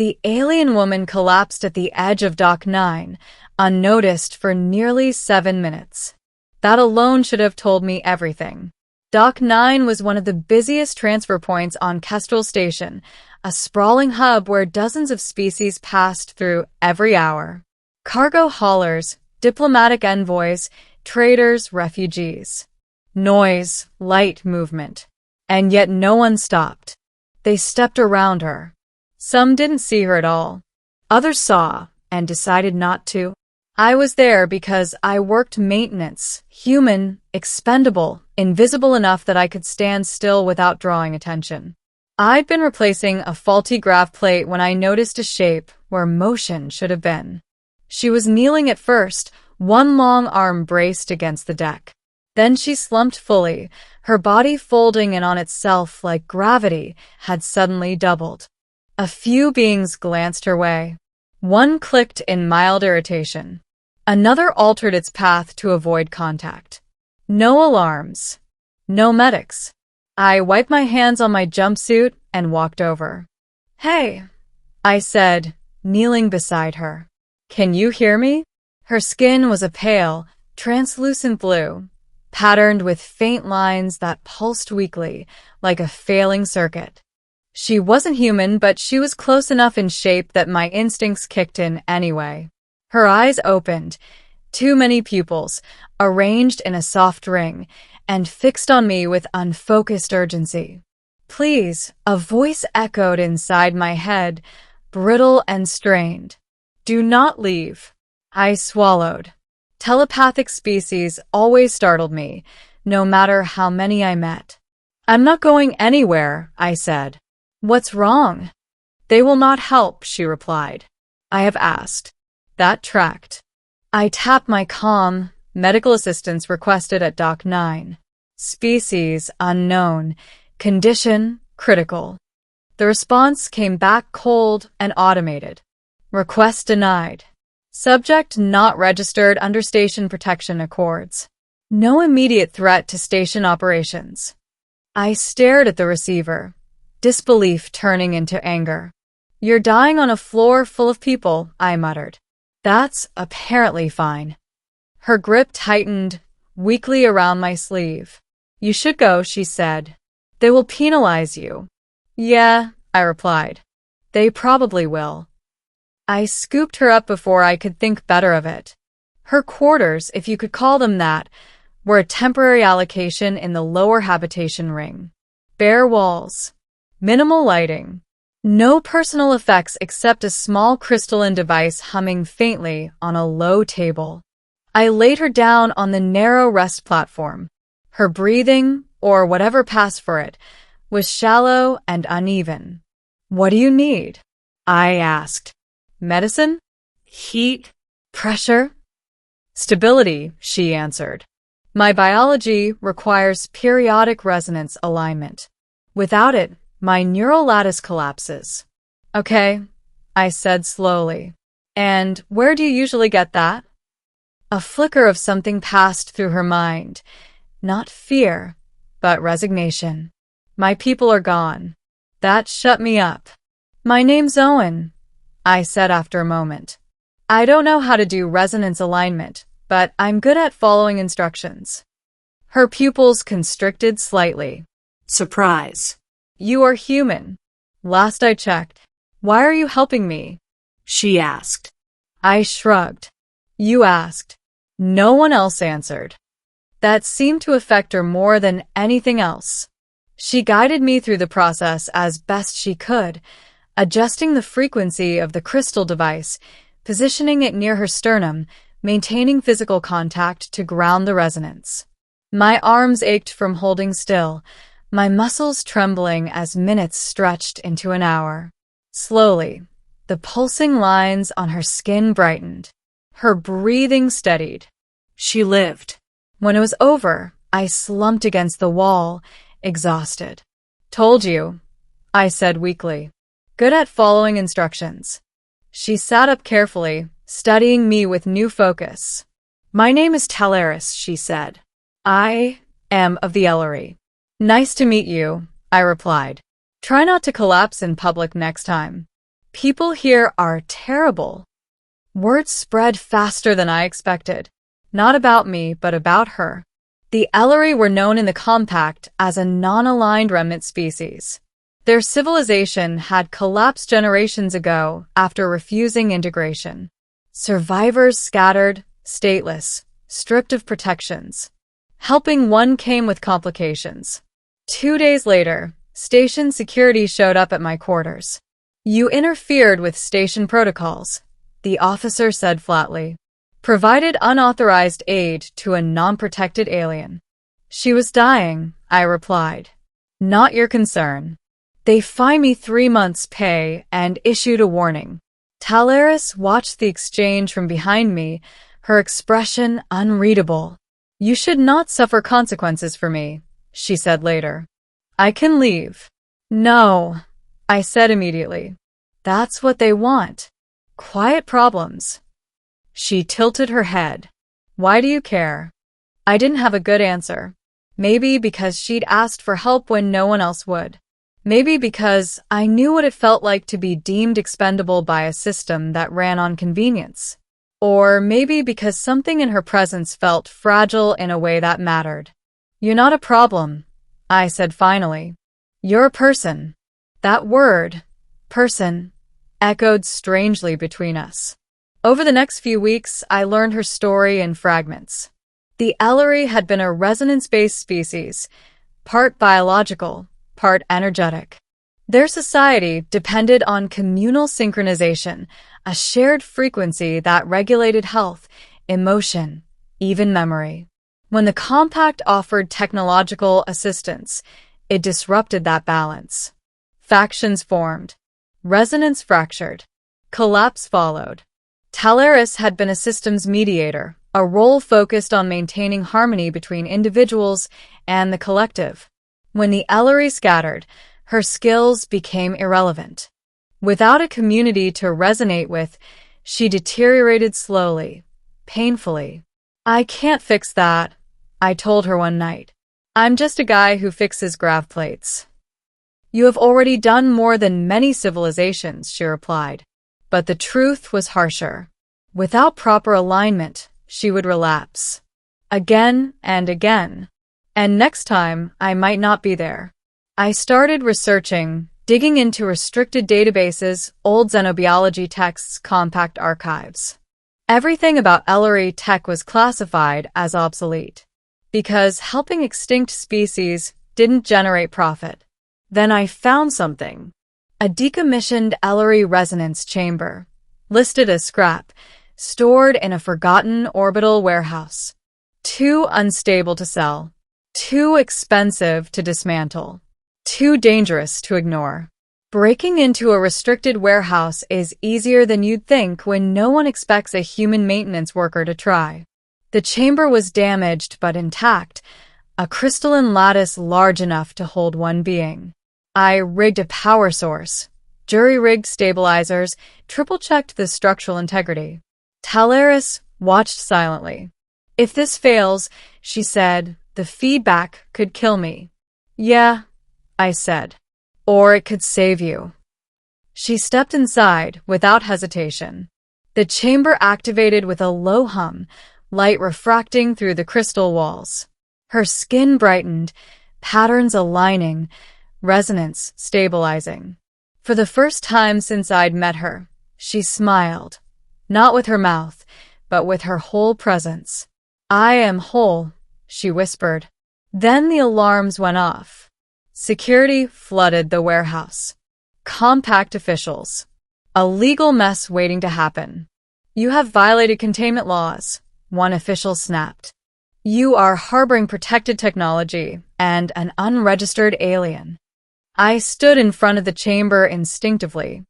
The alien woman collapsed at the edge of Dock 9, unnoticed for nearly 7 minutes. That alone should have told me everything. Dock 9 was one of the busiest transfer points on Kestrel Station, a sprawling hub where dozens of species passed through every hour. Cargo haulers, diplomatic envoys, traders, refugees. Noise, light movement. And yet no one stopped. They stepped around her. Some didn't see her at all. Others saw and decided not to. I was there because I worked maintenance, human, expendable, invisible enough that I could stand still without drawing attention. I'd been replacing a faulty grav plate when I noticed a shape where motion should have been. She was kneeling at first, one long arm braced against the deck. Then she slumped fully, her body folding in on itself like gravity had suddenly doubled. A few beings glanced her way. One clicked in mild irritation. Another altered its path to avoid contact. No alarms. No medics. I wiped my hands on my jumpsuit and walked over. "Hey," I said, kneeling beside her. "Can you hear me?" Her skin was a pale, translucent blue, patterned with faint lines that pulsed weakly, like a failing circuit. She wasn't human, but she was close enough in shape that my instincts kicked in anyway. Her eyes opened, too many pupils, arranged in a soft ring, and fixed on me with unfocused urgency. "Please," a voice echoed inside my head, brittle and strained. "Do not leave." I swallowed. Telepathic species always startled me, no matter how many I met. "I'm not going anywhere," I said. "What's wrong?" "They will not help," she replied. "I have asked." That tracked. I tapped my comm, medical assistance requested at Dock 9. Species unknown, condition critical. The response came back cold and automated. Request denied. Subject not registered under station protection accords. No immediate threat to station operations. I stared at the receiver, disbelief turning into anger. "You're dying on a floor full of people," I muttered. "That's apparently fine." Her grip tightened weakly around my sleeve. "You should go," she said. "They will penalize you." "Yeah," I replied. "They probably will." I scooped her up before I could think better of it. Her quarters, if you could call them that, were a temporary allocation in the lower habitation ring. Bare walls. Minimal lighting. No personal effects except a small crystalline device humming faintly on a low table. I laid her down on the narrow rest platform. Her breathing, or whatever passed for it, was shallow and uneven. "What do you need?" I asked. "Medicine? Heat? Pressure?" "Stability," she answered. "My biology requires periodic resonance alignment. Without it, my neural lattice collapses." "Okay," I said slowly. "And where do you usually get that?" A flicker of something passed through her mind. Not fear, but resignation. "My people are gone." That shut me up. "My name's Owen," I said after a moment. "I don't know how to do resonance alignment, but I'm good at following instructions." Her pupils constricted slightly. "Surprise. You are human." "Last I checked." "Why are you helping me?" she asked. I shrugged. "You asked." No one else answered. That seemed to affect her more than anything else. She guided me through the process as best she could, adjusting the frequency of the crystal device, positioning it near her sternum, maintaining physical contact to ground the resonance. My arms ached from holding still, my muscles trembling as minutes stretched into an hour. Slowly, the pulsing lines on her skin brightened. Her breathing steadied. She lived. When it was over, I slumped against the wall, exhausted. "Told you," I said weakly. "Good at following instructions." She sat up carefully, studying me with new focus. "My name is Teleris," she said. "I am of the Ellery." "Nice to meet you," I replied. "Try not to collapse in public next time." People here are terrible. Word spread faster than I expected. Not about me, but about her. The Ellery were known in the Compact as a non-aligned remnant species. Their civilization had collapsed generations ago after refusing integration. Survivors scattered, stateless, stripped of protections. Helping one came with complications. 2 days later, station security showed up at my quarters. "You interfered with station protocols," the officer said flatly. "Provided unauthorized aid to a non-protected alien." "She was dying," I replied. "Not your concern." They fined me 3 months' pay and issued a warning. Talaris watched the exchange from behind me, her expression unreadable. "You should not suffer consequences for me," she said later. "I can leave." "No," I said immediately. "That's what they want. Quiet problems." She tilted her head. "Why do you care?" I didn't have a good answer. Maybe because she'd asked for help when no one else would. Maybe because I knew what it felt like to be deemed expendable by a system that ran on convenience. Or maybe because something in her presence felt fragile in a way that mattered. "You're not a problem," I said finally. "You're a person." That word, person, echoed strangely between us. Over the next few weeks, I learned her story in fragments. The Ellery had been a resonance-based species, part biological, part energetic. Their society depended on communal synchronization, a shared frequency that regulated health, emotion, even memory. When the Compact offered technological assistance, it disrupted that balance. Factions formed. Resonance fractured. Collapse followed. Talaris had been a systems mediator, a role focused on maintaining harmony between individuals and the collective. When the Ellery scattered, her skills became irrelevant. Without a community to resonate with, she deteriorated slowly, painfully. "I can't fix that," I told her one night. "I'm just a guy who fixes grav plates." "You have already done more than many civilizations," she replied. But the truth was harsher. Without proper alignment, she would relapse. Again and again. And next time, I might not be there. I started researching, digging into restricted databases, old xenobiology texts, Compact archives. Everything about Ellery tech was classified as obsolete, because helping extinct species didn't generate profit. Then I found something. A decommissioned Ellery resonance chamber, listed as scrap, stored in a forgotten orbital warehouse. Too unstable to sell. Too expensive to dismantle. Too dangerous to ignore. Breaking into a restricted warehouse is easier than you'd think when no one expects a human maintenance worker to try. The chamber was damaged but intact, a crystalline lattice large enough to hold one being. I rigged a power source, jury-rigged stabilizers, triple-checked the structural integrity. Talaris watched silently. "If this fails," she said, "the feedback could kill me." "Yeah," I said. "Or it could save you." She stepped inside without hesitation. The chamber activated with a low hum, light refracting through the crystal walls. Her skin brightened, patterns aligning, resonance stabilizing. For the first time since I'd met her, she smiled, not with her mouth, but with her whole presence. "I am whole," she whispered. Then the alarms went off. Security flooded the warehouse. Compact officials. A legal mess waiting to happen. "You have violated containment laws," one official snapped. "You are harboring protected technology and an unregistered alien." I stood in front of the chamber instinctively.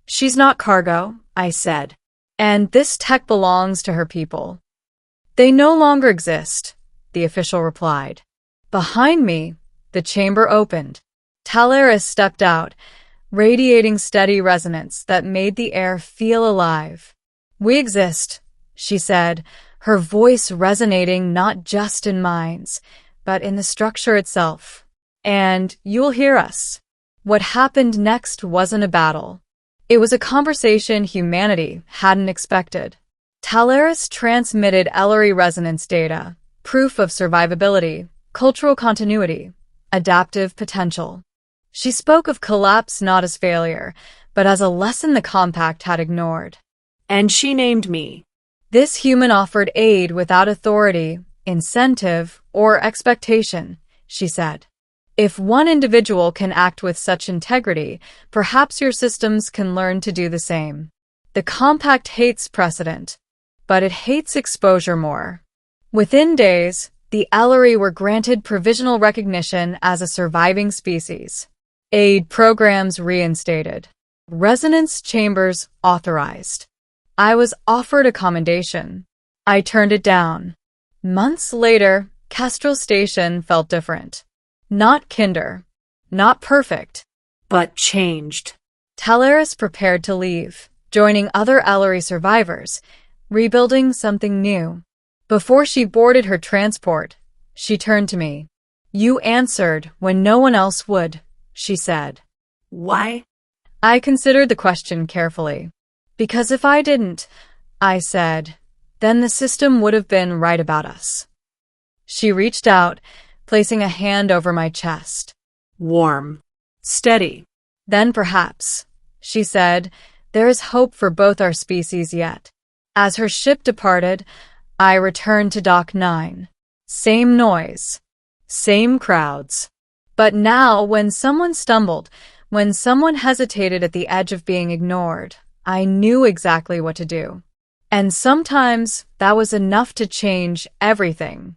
"She's not cargo," I said. "And this tech belongs to her people." "They no longer exist," the official replied. Behind me, the chamber opened. Talaris stepped out, radiating steady resonance that made the air feel alive. "We exist," she said, her voice resonating not just in minds, but in the structure itself. "And you'll hear us." What happened next wasn't a battle. It was a conversation humanity hadn't expected. Talaris transmitted Ellery resonance data, proof of survivability, cultural continuity, adaptive potential. She spoke of collapse not as failure, but as a lesson the compact had ignored. And she named me. This human offered aid without authority, incentive, or expectation, she said. If one individual can act with such integrity, perhaps your systems can learn to do the same. The compact hates precedent, but it hates exposure more. Within days, the Ellery were granted provisional recognition as a surviving species. Aid programs reinstated. Resonance chambers authorized. I was offered a commendation. I turned it down. Months later, Kestrel Station felt different. Not kinder. Not perfect. But changed. Talaris prepared to leave, joining other Ellery survivors, rebuilding something new. Before she boarded her transport, she turned to me. You answered when no one else would, she said. Why? I considered the question carefully. Because if I didn't, I said, then the system would have been right about us. She reached out, placing a hand over my chest. Warm. Steady. Then perhaps, she said, there is hope for both our species yet. As her ship departed, I returned to Dock 9. Same noise. Same crowds. But now, when someone stumbled, when someone hesitated at the edge of being ignored, I knew exactly what to do. And sometimes that was enough to change everything.